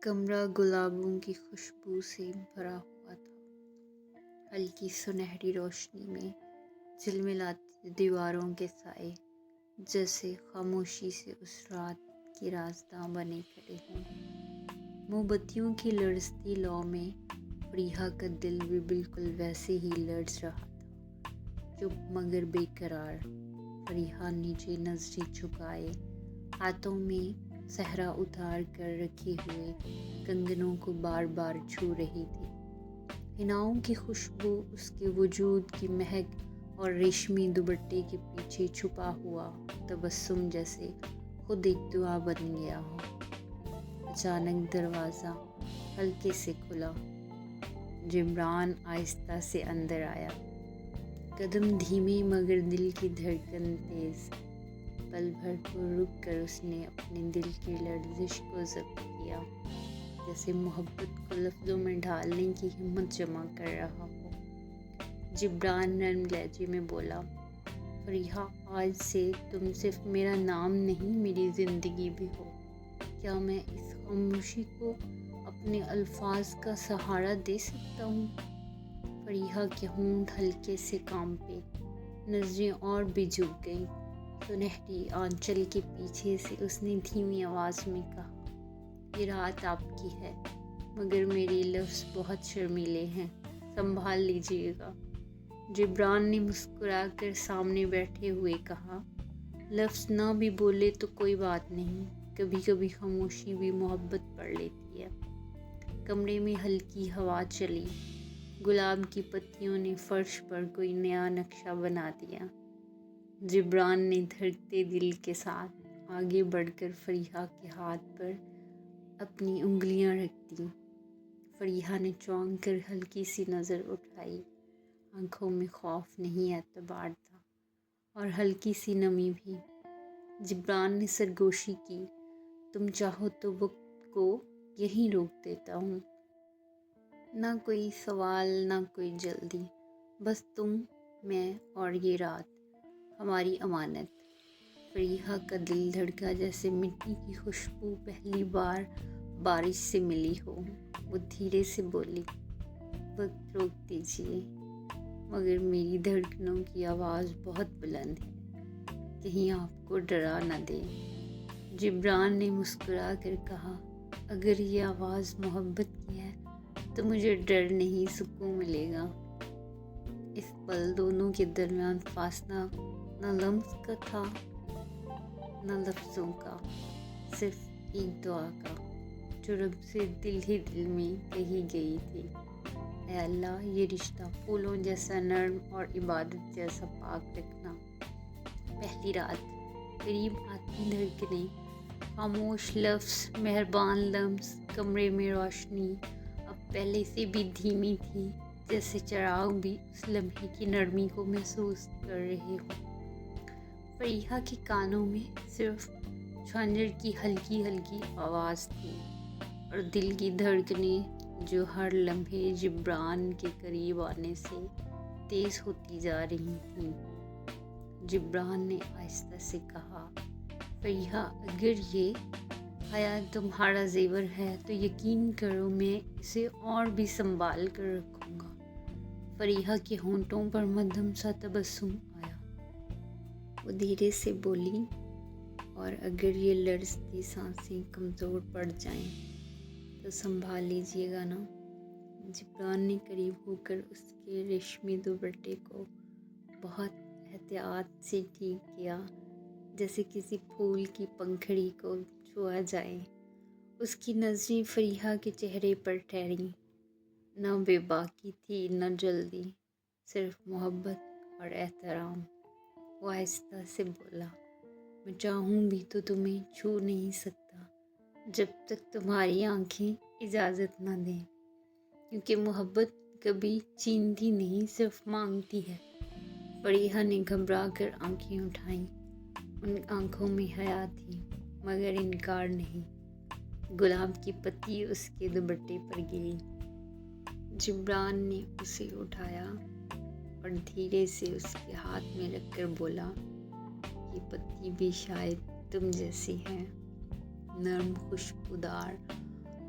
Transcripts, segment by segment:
कमरा गुलाबों की खुशबू से भरा हुआ था। हल्की सुनहरी रोशनी में झिलमिलाती दीवारों के साए जैसे खामोशी से उस रात की राज़दां बने खड़े हों। मोमबत्तियों की लड़ती लौ में फरीहा का दिल भी बिल्कुल वैसे ही लर्ज़ रहा था, चुप मगर बेकरार। फरीहा नीचे नज़रें झुकाए हाथों में सहरा उतार कर रखे हुए कंगनों को बार बार छू रही थी। हिनाओं की खुशबू, उसके वजूद की महक और रेशमी दुपट्टे के पीछे छुपा हुआ तबस्सुम जैसे खुद एक दुआ बन गया हो। अचानक दरवाज़ा हल्के से खुला। जिब्रान आहिस्ता से अंदर आया, कदम धीमे मगर दिल की धड़कन तेज़। पल भर को रुक कर उसने अपने दिल की लर्जिश को ज़ब्त किया, जैसे मोहब्बत को लफ्ज़ों में ढालने की हिम्मत जमा कर रहा हो। जिब्रान नरम लहजे में बोला, फरीहा, आज से तुम सिर्फ मेरा नाम नहीं, मेरी ज़िंदगी भी हो। क्या मैं इस खामोशी को अपने अल्फाज का सहारा दे सकता हूँ? फरीहा के होंठ हल्के से कांपे, नज़रें और भी झुक गईं। सुनहरी आंचल के पीछे से उसने धीमी आवाज़ में कहा, ये रात आपकी है, मगर मेरे लफ्ज़ बहुत शर्मीले हैं, संभाल लीजिएगा। जिब्रान ने मुस्कुराकर सामने बैठे हुए कहा, लफ्ज़ ना भी बोले तो कोई बात नहीं, कभी कभी खामोशी भी मोहब्बत पढ़ लेती है। कमरे में हल्की हवा चली, गुलाब की पत्तियों ने फर्श पर कोई नया नक्शा बना दिया। जिब्रान ने धड़कते दिल के साथ आगे बढ़कर फरीहा के हाथ पर अपनी उंगलियां रख दी। फरीहा ने चौंक कर हल्की सी नज़र उठाई। आंखों में खौफ नहीं, एतबार था और हल्की सी नमी भी। जिब्रान ने सरगोशी की, तुम चाहो तो वक्त को यहीं रोक देता हूँ। ना कोई सवाल, ना कोई जल्दी, बस तुम, मैं और ये रात, हमारी अमानत। फरीहा का दिल धड़का जैसे मिट्टी की खुशबू पहली बार बारिश से मिली हो। वो धीरे से बोली, वक्त रोक दीजिए, मगर मेरी धड़कनों की आवाज़ बहुत बुलंद है, कहीं आपको डरा न दे। जिब्रान ने मुस्कुरा कर कहा, अगर ये आवाज़ मोहब्बत की है तो मुझे डर नहीं, सुकून मिलेगा। इस पल दोनों के दरमियान फासला न लम्स का था न लफ्ज़ों का, सिर्फ एक दुआ का, जो रब से दिल ही दिल में कही गई थी। ऐ अल्लाह, ये रिश्ता फूलों जैसा नर्म और इबादत जैसा पाक रखना। पहली रात, करीब आती धड़कनें, खामोश लफ्ज़, मेहरबान लम्स। कमरे में रोशनी अब पहले से भी धीमी थी, जैसे चिराग भी उस लम्हे की नरमी को महसूस कर रहे हो। फरीहा के कानों में सिर्फ झांझर की हल्की हल्की आवाज़ थी और दिल की धड़कनें जो हर लम्हे जिब्रान के करीब आने से तेज़ होती जा रही थीं। जिब्रान ने आहिस्ता से कहा, फरीहा, अगर ये हया तुम्हारा जेवर है तो यकीन करो मैं इसे और भी संभाल कर रखूँगा। फरीहा के होंठों पर मध्यम सा तबस्सुम आया। वो धीरे से बोली, और अगर ये लड़ती सांसें कमज़ोर पड़ जाएं तो संभाल लीजिएगा ना। जिब्रान ने करीब होकर उसके रेशमी दुपट्टे को बहुत एहतियात से ठीक किया, जैसे किसी फूल की पंखड़ी को छुआ जाए। उसकी नज़रें फरीहा के चेहरे पर ठहरी, न बेबाकी थी न जल्दी, सिर्फ मोहब्बत और एहतराम। वो आहिस्ता से बोला, मैं चाहूँ भी तो तुम्हें छू नहीं सकता जब तक तुम्हारी आंखें इजाज़त ना दें, क्योंकि मोहब्बत कभी छीनती नहीं, सिर्फ मांगती है। फरीहा ने घबरा कर आंखें उठाईं। उन आंखों में हया थी मगर इनकार नहीं। गुलाब की पत्ती उसके दुपट्टे पर गिरी। जिब्रान ने उसे उठाया और धीरे से उसके हाथ में रखकर बोला, ये पत्ती भी शायद तुम जैसी है, नर्म, खुशबूदार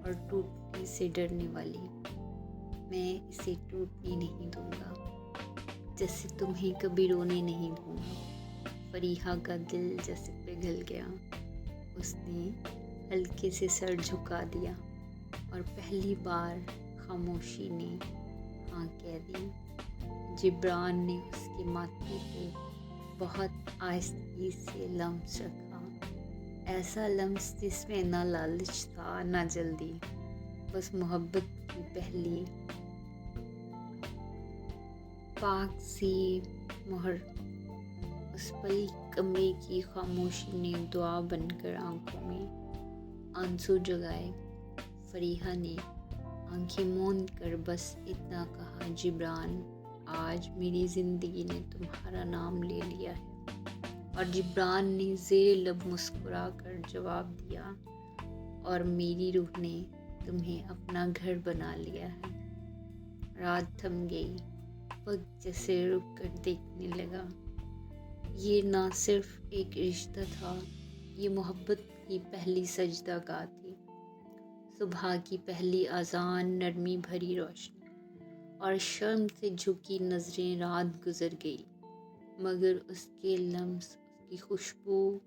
اور ٹوٹنے سے ڈرنے والی، میں اسے ٹوٹنے نہیں دوں گا، جیسے تمہیں کبھی رونے نہیں دوں گا۔ فریحہ کا دل جیسے پگھل گیا، اس نے ہلکے سے سر جھکا دیا اور پہلی بار خاموشی نے ہاں کہہ دی۔ جبران نے اس کے ماتھے پہ بہت آہستگی سے لمس رکھا، ایسا لمس جس میں نہ لالچ تھا نہ جلدی، بس محبت کی پہلی پاک سی مہر۔ اس پل کمرے کی خاموشی نے دعا بن کر آنکھوں میں آنسو جگائے۔ فریحہ نے آنکھیں موند کر بس اتنا کہا، جبران، آج میری زندگی نے تمہارا نام لے لیا ہے۔ اور جبران نے زیر لب مسکرا کر جواب دیا، اور میری روح نے تمہیں اپنا گھر بنا لیا ہے۔ رات تھم گئی، وقت جیسے رک کر دیکھنے لگا۔ یہ نہ صرف ایک رشتہ تھا، یہ محبت کی پہلی سجدہ گاہ تھی۔ صبح کی پہلی اذان، نرمی بھری روشنی اور شرم سے جھکی نظریں، رات گزر گئی، مگر اس کے لمس، اس کی خوشبو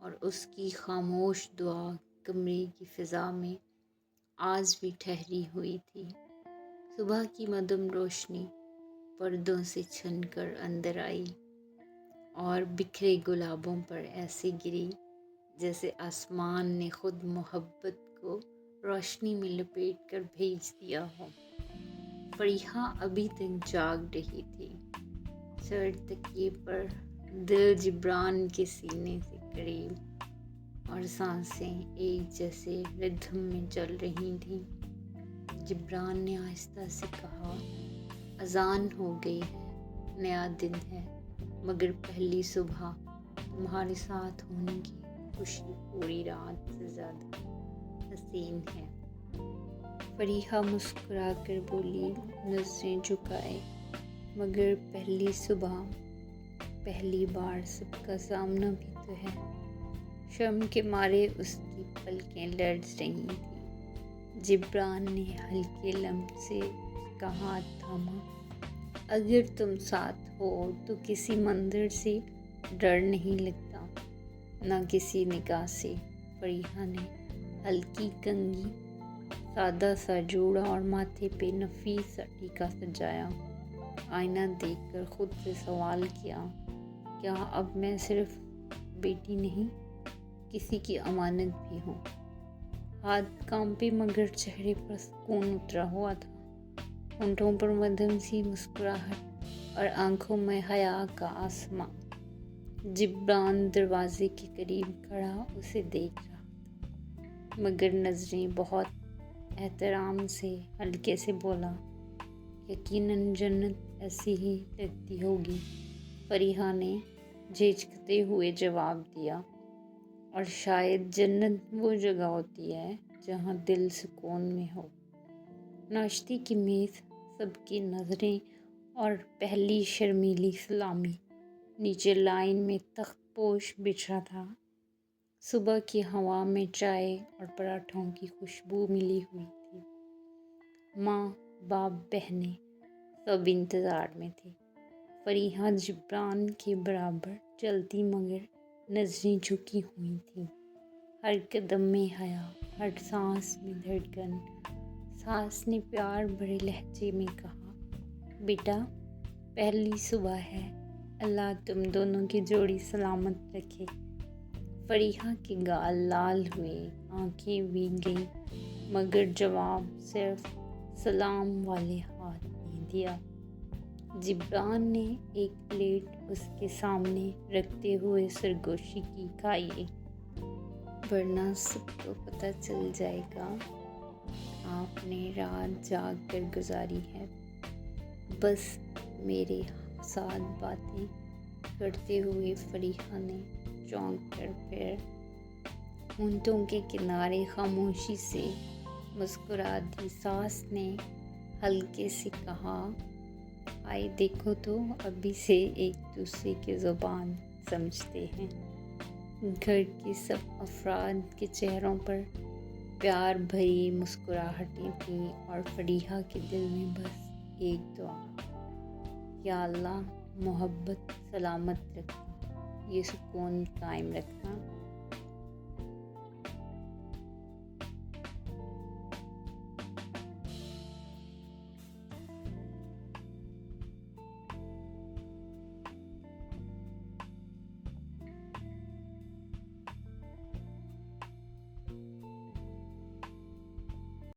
اور اس کی خاموش دعا کمرے کی فضا میں آج بھی ٹھہری ہوئی تھی۔ صبح کی مدھم روشنی پردوں سے چھن کر اندر آئی اور بکھرے گلابوں پر ایسے گری جیسے آسمان نے خود محبت کو روشنی میں لپیٹ کر بھیج دیا ہو۔ فریحہ ابھی تک جاگ رہی تھی، سر تکیے پر، دل جبران کے سینے سے قریب، اور سانسیں ایک جیسے ردھم میں چل رہی تھیں۔ جبران نے آہستہ سے کہا، اذان ہو گئی ہے، نیا دن ہے، مگر پہلی صبح تمہارے ساتھ ہونے کی خوشی پوری رات سے زیادہ حسین ہے۔ فریحہ مسکرا کر بولی، نظریں جھکائے، مگر پہلی صبح، پہلی بار سب کا سامنا بھی تو ہے۔ شرم کے مارے اس کی پلکیں لرز رہی تھیں۔ جبران نے ہلکے لمس سے اس کا ہاتھ تھاما، اگر تم ساتھ ہو تو کسی منظر سے ڈر نہیں لگتا، نہ کسی نگاہ سے۔ فریحہ نے ہلکی کنگھی، سادہ سا جوڑا اور ماتھے پہ نفیس سا ٹیکا سجایا۔ آئینہ دیکھ کر خود سے سوال کیا، کیا اب میں صرف بیٹی نہیں، کسی کی امانت بھی ہوں؟ ہاتھ کانپے مگر چہرے پر سکون اترا ہوا تھا، ہونٹوں پر مدھم سی مسکراہٹ اور آنکھوں میں حیا کا آسماں۔ جبران دروازے کے قریب کھڑا اسے دیکھ رہا تھا، مگر نظریں بہت احترام سے ہلکے سے بولا، یقیناً جنت ایسی ہی لگتی ہوگی۔ فریحہ نے جھجکتے ہوئے جواب دیا، اور شاید جنت وہ جگہ ہوتی ہے جہاں دل سکون میں ہو۔ ناشتے کی میز، سب کی نظریں اور پہلی شرمیلی سلامی۔ نیچے لائن میں تخت پوش بچھا تھا، صبح کی ہوا میں چائے اور پراٹھوں کی خوشبو ملی ہوئی تھی۔ ماں، باپ، بہنیں سب انتظار میں تھے۔ فریحہ جبران کے برابر چلتی مگر نظریں جھکی ہوئی تھیں، ہر قدم میں حیا، ہر سانس میں دھڑکن۔ ساس نے پیار بھرے لہجے میں کہا، بیٹا، پہلی صبح ہے، اللہ تم دونوں کی جوڑی سلامت رکھے۔ فریحہ کے گال لال ہوئے، آنکھیں بھیگ گئیں، مگر جواب صرف سلام والے ہاتھ نے دیا۔ جبران نے ایک پلیٹ اس کے سامنے رکھتے ہوئے سرگوشی کی، کھائیے، ورنہ سب کو پتہ چل جائے گا آپ نے رات جاگ کر گزاری ہے۔ بس میرے ساتھ باتیں کرتے ہوئے فریحہ نے چونک کر پھر ہونٹوں کے کنارے خاموشی سے مسکرا دی۔ ساس نے ہلکے سے کہا، آئے دیکھو تو ابھی سے ایک دوسرے کی زبان سمجھتے ہیں۔ گھر کے سب افراد کے چہروں پر پیار بھری مسکراہٹیں تھیں اور فریحہ کے دل میں بس ایک دعا، یا اللہ محبت سلامت رکھنا، یہ سکون قائم رکھنا۔